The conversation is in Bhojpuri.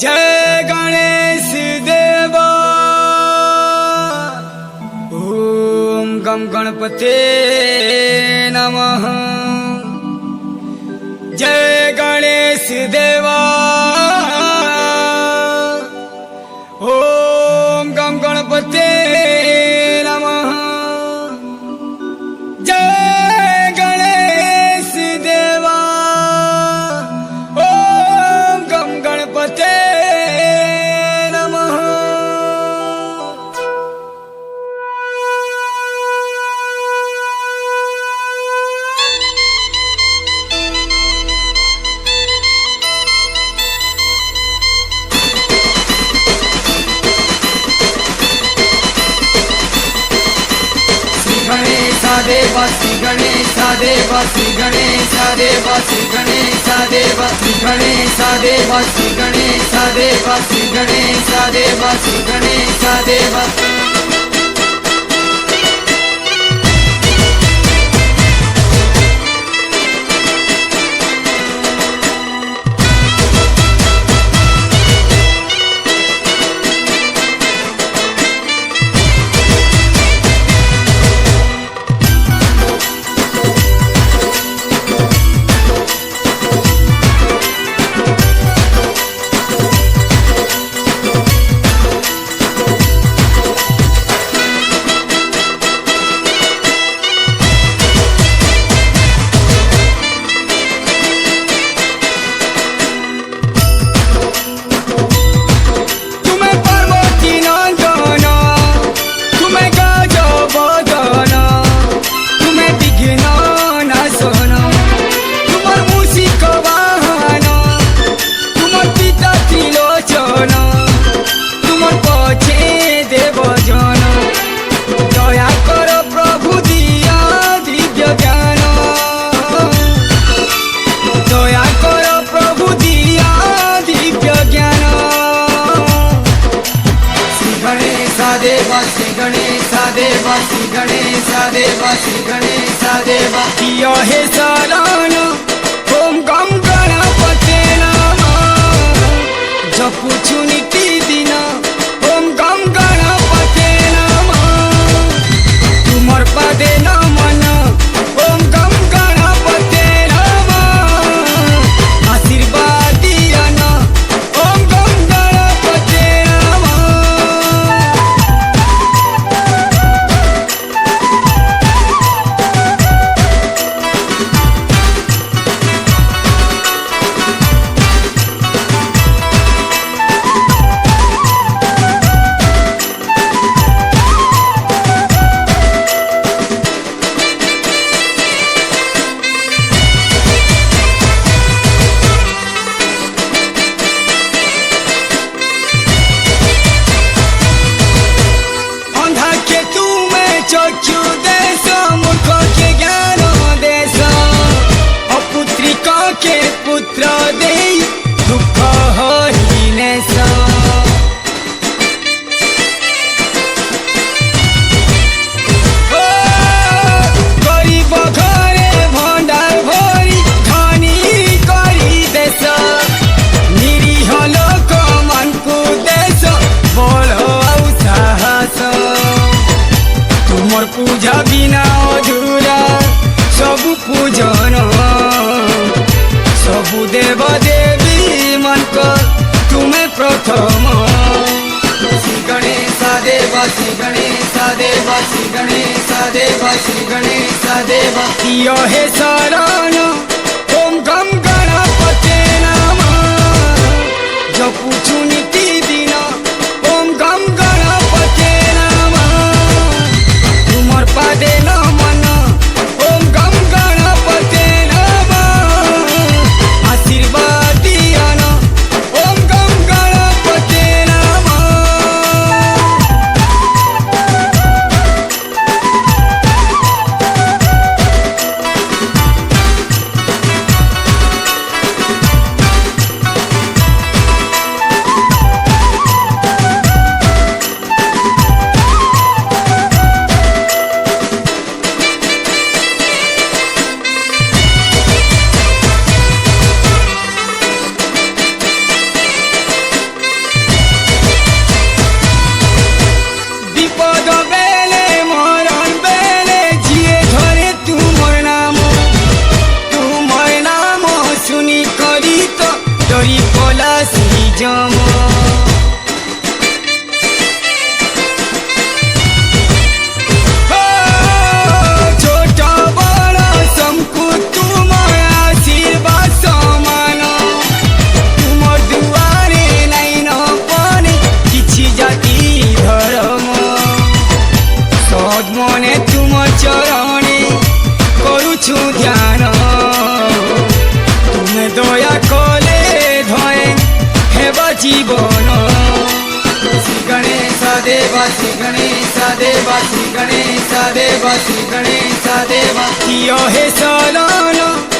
जय गणेश देवा। ओम गम गणपते नमः। जय गणेश देवा। ओम गम गणपते नमः। जय गणेश देवा। ओम गम गणपते नमः। देवा श्री गणेश देवा श्री गणेश देवा श्री गणेश देवा श्री गणेश देवा श्री गणेश देवा श्री गणेश देवा श्री गणेश देवा। देवा श्री गणेश देवा श्री गणेश देवा श्री गणेश देवा। किया हे सारण ओम गम गणपते नमः। जपुछु नीति दिन ओम गम गणपते नमः। तुमर पदे नमन ओम गम गणपते नमः। आशीर्वाद दियन ओम गम गणपते नमः। चक्षु देश मूर्ख के ज्ञान देश। अपुत्रिका के पुत्र दे दुख हरिनेश। गरीब घरे भंडार भरी धनी करी देश। निरीह लोक मानकु देश बल आउ साहस। तुमर पूजा बिना अधूरा सबु पूजन। सबु देव देवी मनक तुम्हें प्रथम। श्री गणेश देवा श्री गणेश देवा श्री गणेश देवा श्री गणेश देवा। किया हे शरण ओम गम गणपते नमः। जपुछु नीति दिन ओम गम गणपते नमः। तुमर पदे नमन ओम गम गणपते नमः। आशीर्वाद दियन ओम गम गणपते नमः। करी पलासी जम छोट बड़ सबको तुम आशीर्वाद समान तुम दुआरे लाइन पड़े किछि जाति धर्म सद मने तुम चरणे करुछु ध्यान तुमे दया कले धये हेबा जीवन श्री गणेश देव श्री गणेश देव श्री गणेश देव श्री गणेश देव कियो हे सलन